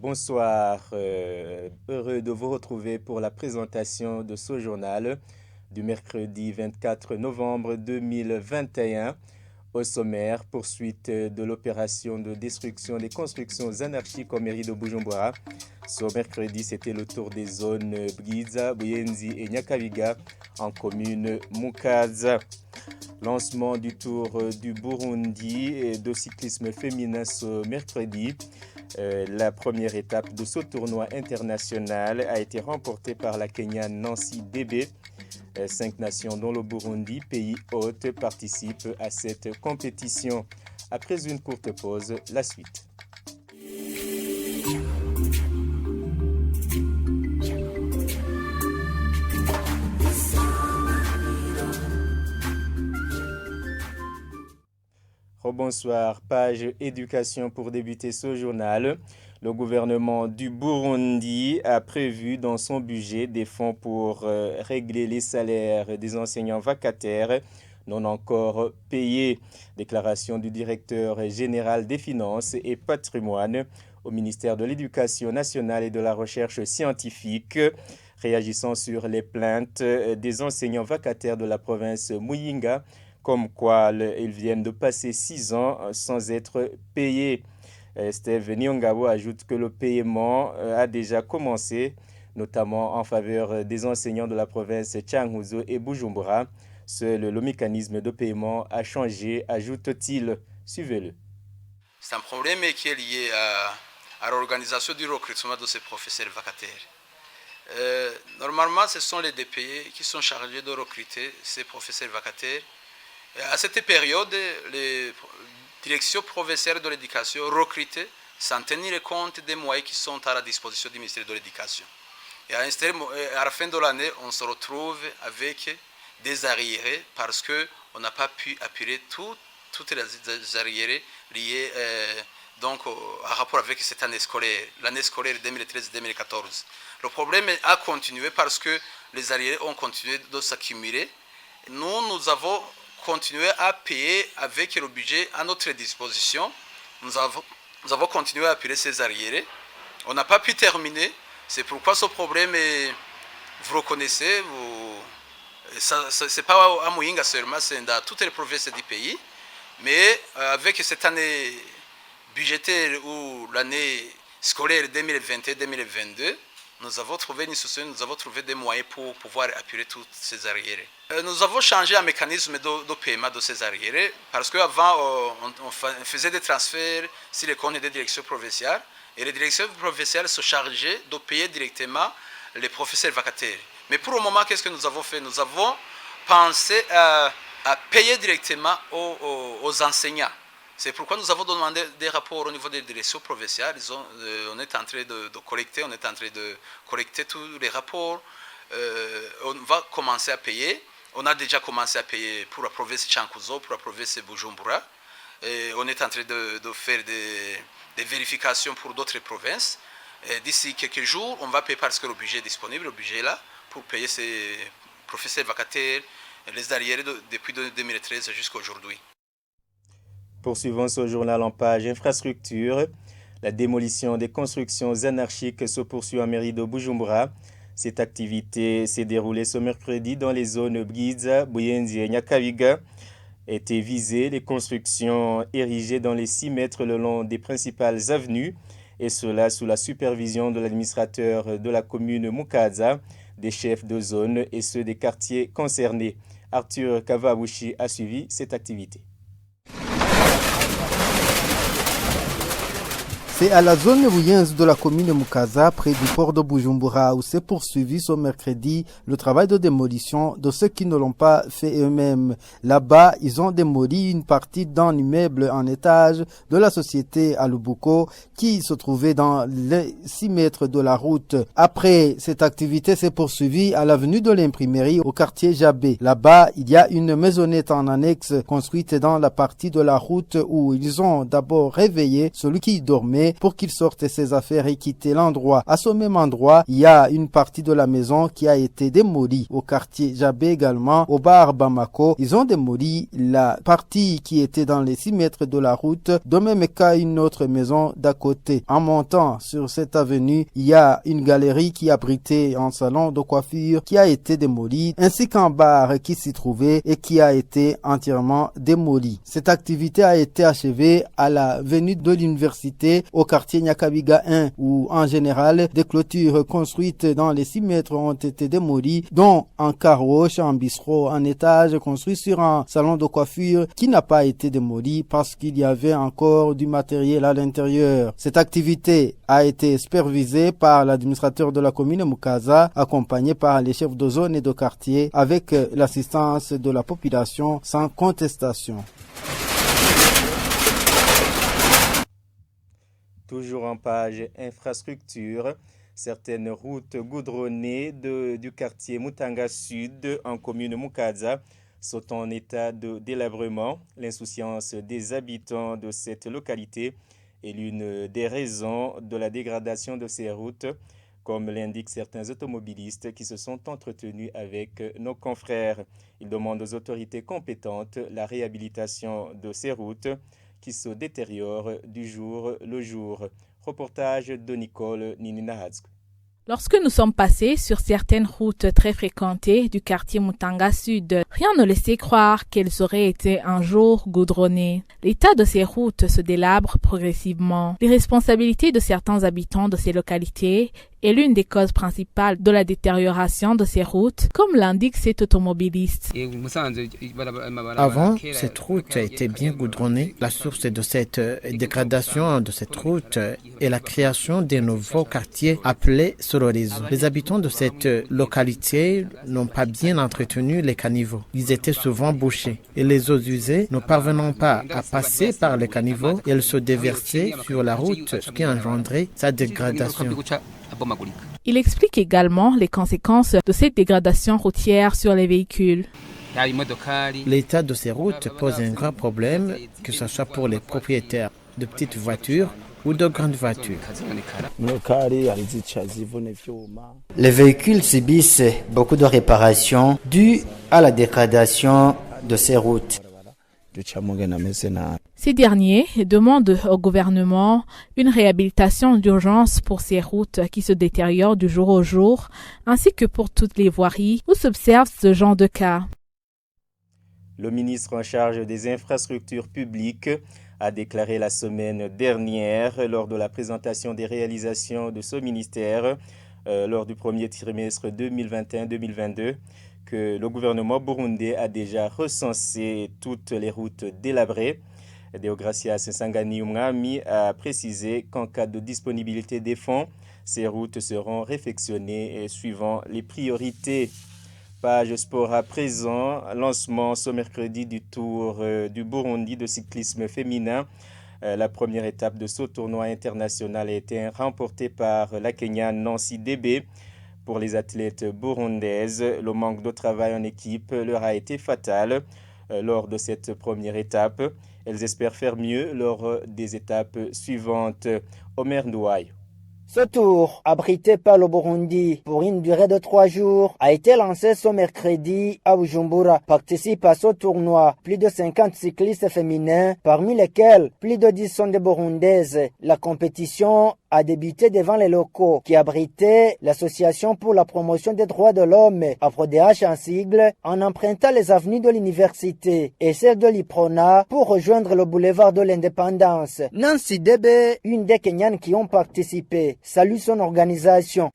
Bonsoir, heureux de vous retrouver pour la présentation de ce journal du mercredi 24 novembre 2021. Au sommaire, poursuite de l'opération de destruction des constructions anarchiques au mairie de Bujumbura. Ce mercredi, c'était le tour des zones Bwiza, Buyenzi et Nyakabiga en commune Mukaza. Lancement du Tour du Burundi et de cyclisme féminin ce mercredi. La première étape de ce tournoi international a été remportée par la Kenyane Nancy Debe. 5 nations dont le Burundi, pays hôte, participent à cette compétition. Après une courte pause, la suite. Bonsoir, page éducation pour débuter ce journal. Le gouvernement du Burundi a prévu dans son budget des fonds pour régler les salaires des enseignants vacataires non encore payés. Déclaration du directeur général des finances et patrimoine au ministère de l'Éducation nationale et de la recherche scientifique, réagissant sur les plaintes des enseignants vacataires de la province Muyinga, comme quoi ils viennent de passer 6 ans sans être payés. Steve Nyongabo ajoute que le paiement a déjà commencé, notamment en faveur des enseignants de la province Changuzo et Bujumbura. Seul le mécanisme de paiement a changé, ajoute-t-il. Suivez-le. C'est un problème qui est lié à l'organisation du recrutement de ces professeurs vacataires. Normalement, ce sont les DPE qui sont chargés de recruter ces professeurs vacataires. À cette période, les directions provinciales de l'éducation recrutent sans tenir compte des moyens qui sont à la disposition du ministère de l'Éducation. Et à la fin de l'année, on se retrouve avec des arriérés parce qu'on n'a pas pu appuyer toutes les arriérés liés donc, en rapport avec cette année scolaire, l'année scolaire 2013-2014. Le problème a continué parce que les arriérés ont continué de s'accumuler. Nous avons continuer à payer avec le budget à notre disposition. Nous avons continué à payer ces arriérés. On n'a pas pu terminer. C'est pourquoi ce problème, vous reconnaissez, ce n'est pas à Muyinga seulement, c'est dans toutes les provinces du pays. Mais avec cette année budgétaire ou l'année scolaire 2021-2022, nous avons trouvé une solution, nous avons trouvé des moyens pour pouvoir appuyer tous ces arriérés. Nous avons changé un mécanisme de paiement de ces arriérés parce qu'avant, on faisait des transferts sur les comptes des directions provinciales et les directions provinciales se chargeaient de payer directement les professeurs vacataires. Mais pour le moment, qu'est-ce que nous avons fait? Nous avons pensé à payer directement aux enseignants. C'est pourquoi nous avons demandé des rapports au niveau des directions provinciales. On est en train de collecter tous les rapports. On va commencer à payer. On a déjà commencé à payer pour la province Changuzo, pour la province Bujumbura. Et on est en train de faire des vérifications pour d'autres provinces. D'ici quelques jours, on va payer parce que le budget est disponible, le budget est là, pour payer ces professeurs vacataires, les arriérés depuis 2013 jusqu'à aujourd'hui. Poursuivons ce journal en page infrastructure. La démolition des constructions anarchiques se poursuit en mairie de Bujumbura. Cette activité s'est déroulée ce mercredi dans les zones Bwiza, Buyenzi et Nyakabiga. Étaient visées les constructions érigées dans les 6 mètres le long des principales avenues, et cela sous la supervision de l'administrateur de la commune Mukaza, des chefs de zone et ceux des quartiers concernés. Arthur Kavabushi a suivi cette activité. C'est à la zone Buyenzi de la commune Mukaza, près du port de Bujumbura, où s'est poursuivi ce mercredi le travail de démolition de ceux qui ne l'ont pas fait eux-mêmes. Là-bas, ils ont démoli une partie d'un immeuble en étage de la société Alubuko qui se trouvait dans les 6 mètres de la route. Après, cette activité s'est poursuivie à l'avenue de l'imprimerie au quartier Jabé. Là-bas, il y a une maisonnette en annexe construite dans la partie de la route où ils ont d'abord réveillé celui qui dormait filmer pour qu'il sorte ses affaires et quitter l'endroit. À ce même endroit, il y a une partie de la maison qui a été démolie. Au quartier Jabé également, au bar Bamako, ils ont démoli la partie qui était dans les 6 mètres de la route, de même qu'à une autre maison d'à côté. En montant sur cette avenue, il y a une galerie qui abritait un salon de coiffure qui a été démoli, ainsi qu'un bar qui s'y trouvait et qui a été entièrement démoli. Cette activité a été achevée à la venue de l'université au quartier Nyakabiga 1, où en général des clôtures construites dans les 6 mètres ont été démolies, dont un carroche, un bistrot, un étage construit sur un salon de coiffure qui n'a pas été démoli parce qu'il y avait encore du matériel à l'intérieur. Cette activité a été supervisée par l'administrateur de la commune Mukaza, accompagné par les chefs de zone et de quartier, avec l'assistance de la population sans contestation. Toujours en page infrastructure, certaines routes goudronnées du quartier Mutanga Sud en commune Mukaza sont en état de délabrement. L'insouciance des habitants de cette localité est l'une des raisons de la dégradation de ces routes, comme l'indiquent certains automobilistes qui se sont entretenus avec nos confrères. Ils demandent aux autorités compétentes la réhabilitation de ces routes qui se détériorent du jour le jour. Reportage de Nicole Nininahatsk. Lorsque nous sommes passés sur certaines routes très fréquentées du quartier Mutanga Sud, rien ne laissait croire qu'elles auraient été un jour goudronnées. L'état de ces routes se délabre progressivement. Les responsabilités de certains habitants de ces localités est l'une des causes principales de la détérioration de ces routes, comme l'indique cet automobiliste. Avant, cette route était bien goudronnée. La source de cette dégradation de cette route est la création d'un nouveau quartier appelé Sororizo. Les habitants de cette localité n'ont pas bien entretenu les caniveaux. Ils étaient souvent bouchés et les eaux usées ne parvenant pas à passer par les caniveaux, elles se déversaient sur la route, ce qui engendrait sa dégradation. Il explique également les conséquences de cette dégradation routière sur les véhicules. L'état de ces routes pose un grand problème, que ce soit pour les propriétaires de petites voitures ou de grandes voitures. Les véhicules subissent beaucoup de réparations dues à la dégradation de ces routes. Ces derniers demandent au gouvernement une réhabilitation d'urgence pour ces routes qui se détériorent du jour au jour, ainsi que pour toutes les voiries où s'observe ce genre de cas. Le ministre en charge des infrastructures publiques a déclaré la semaine dernière, lors de la présentation des réalisations de ce ministère, lors du premier trimestre 2021-2022, que le gouvernement burundais a déjà recensé toutes les routes délabrées. Deogracias Sangani Umwami a précisé qu'en cas de disponibilité des fonds, ces routes seront réfectionnées suivant les priorités. Page sport à présent, lancement ce mercredi du Tour du Burundi de cyclisme féminin. La première étape de ce tournoi international a été remportée par la Kenyane Nancy Debe. Pour les athlètes burundaises, le manque de travail en équipe leur a été fatal lors de cette première étape. Elles espèrent faire mieux lors des étapes suivantes. Omer Ndouaï. Ce tour, abrité par le Burundi pour une durée de 3 jours, a été lancé ce mercredi à Bujumbura. Participent à ce tournoi plus de 50 cyclistes féminins, parmi lesquels plus de 10 sont des Burundaises. La compétition a débuté devant les locaux qui abritaient l'Association pour la promotion des droits de l'homme, APRODH en sigle, en empruntant les avenues de l'université et celles de l'Iprona pour rejoindre le boulevard de l'Indépendance. Nancy Debe, une des Kenyanes qui ont participé, salue son organisation.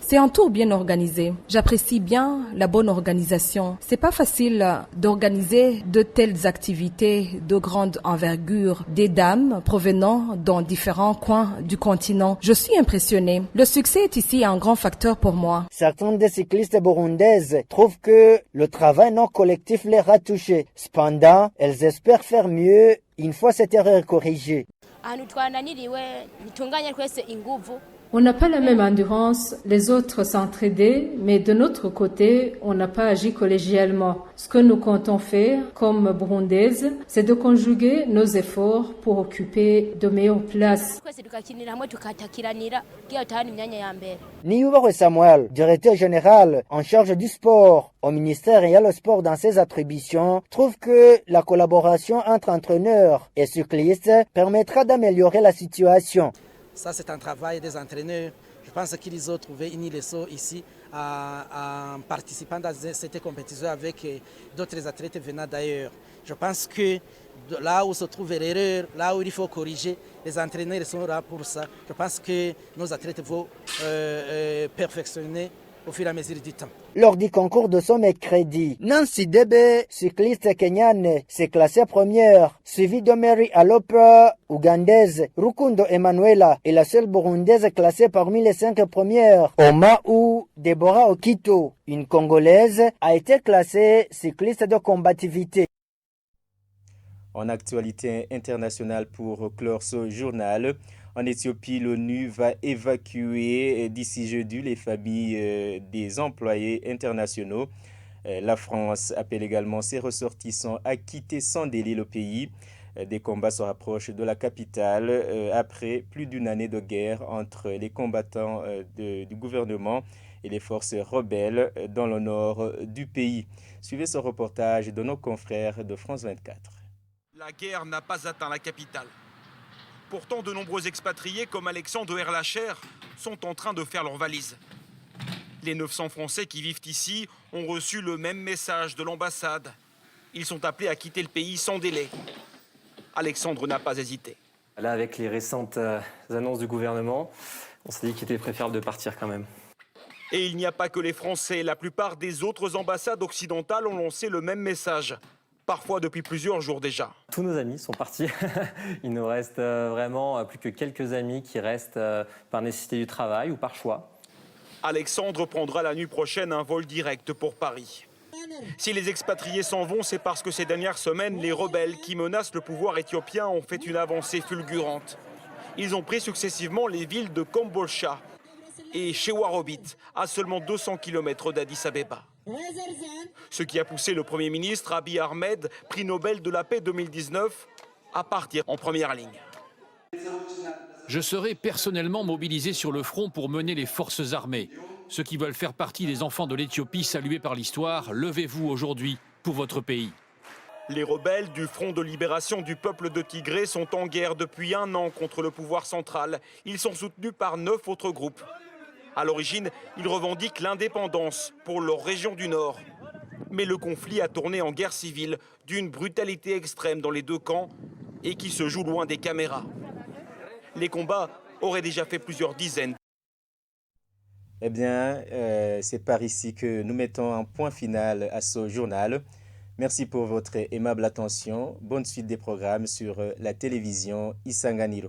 C'est un tour bien organisé. J'apprécie bien la bonne organisation. C'est pas facile d'organiser de telles activités de grande envergure. Des dames provenant dans différents coins du continent. Je suis impressionné. Le succès est ici un grand facteur pour moi. Certaines des cyclistes burundaises trouvent que le travail non collectif les a touchés. Cependant, elles espèrent faire mieux une fois cette erreur corrigée. On n'a pas la même endurance, les autres s'entraidaient, mais de notre côté, on n'a pas agi collégialement. Ce que nous comptons faire, comme Burundaises, c'est de conjuguer nos efforts pour occuper de meilleures places. Niyubahwe Samuel, directeur général en charge du sport au ministère ayant le sport dans ses attributions, trouve que la collaboration entre entraîneurs et cyclistes permettra d'améliorer la situation. Ça, c'est un travail des entraîneurs. Je pense qu'ils ont trouvé une leçon ici en participant dans cette compétition avec d'autres athlètes venant d'ailleurs. Je pense que là où se trouve l'erreur, là où il faut corriger, les entraîneurs sont là pour ça. Je pense que nos athlètes vont perfectionner au fur et à mesure du temps. Lors du concours de ce mercredi, Nancy Debe, cycliste kenyane, s'est classée première, suivie de Mary Alopra, ougandaise. Rukundo Emanuela est la seule burundaise classée parmi les 5 premières. Au Maou, Deborah Okito, une congolaise, a été classée cycliste de combativité. En actualité internationale pour clore ce journal, en Éthiopie, l'ONU va évacuer d'ici jeudi les familles des employés internationaux. La France appelle également ses ressortissants à quitter sans délai le pays. Des combats se rapprochent de la capitale après plus d'une année de guerre entre les combattants du gouvernement et les forces rebelles dans le nord du pays. Suivez ce reportage de nos confrères de France 24. La guerre n'a pas atteint la capitale. Pourtant, de nombreux expatriés comme Alexandre Erlacher sont en train de faire leurs valises. Les 900 Français qui vivent ici ont reçu le même message de l'ambassade. Ils sont appelés à quitter le pays sans délai. Alexandre n'a pas hésité. Là, avec les récentes annonces du gouvernement, on s'est dit qu'il était préférable de partir quand même. Et il n'y a pas que les Français. La plupart des autres ambassades occidentales ont lancé le même message. Parfois depuis plusieurs jours déjà. Tous nos amis sont partis. Il nous reste vraiment plus que quelques amis qui restent par nécessité du travail ou par choix. Alexandre prendra la nuit prochaine un vol direct pour Paris. Si les expatriés s'en vont, c'est parce que ces dernières semaines, les rebelles qui menacent le pouvoir éthiopien ont fait une avancée fulgurante. Ils ont pris successivement les villes de Kombolcha et Shewarobit, à seulement 200 km d'Addis Abeba. Ce qui a poussé le Premier ministre Abiy Ahmed, prix Nobel de la paix 2019, à partir en première ligne. Je serai personnellement mobilisé sur le front pour mener les forces armées. Ceux qui veulent faire partie des enfants de l'Éthiopie salués par l'histoire, levez-vous aujourd'hui pour votre pays. Les rebelles du Front de libération du peuple de Tigré sont en guerre depuis 1 an contre le pouvoir central. Ils sont soutenus par 9 autres groupes. À l'origine, ils revendiquent l'indépendance pour leur région du Nord. Mais le conflit a tourné en guerre civile d'une brutalité extrême dans les 2 camps et qui se joue loin des caméras. Les combats auraient déjà fait plusieurs dizaines. Eh bien, c'est par ici que nous mettons un point final à ce journal. Merci pour votre aimable attention. Bonne suite des programmes sur la télévision Isanganiro.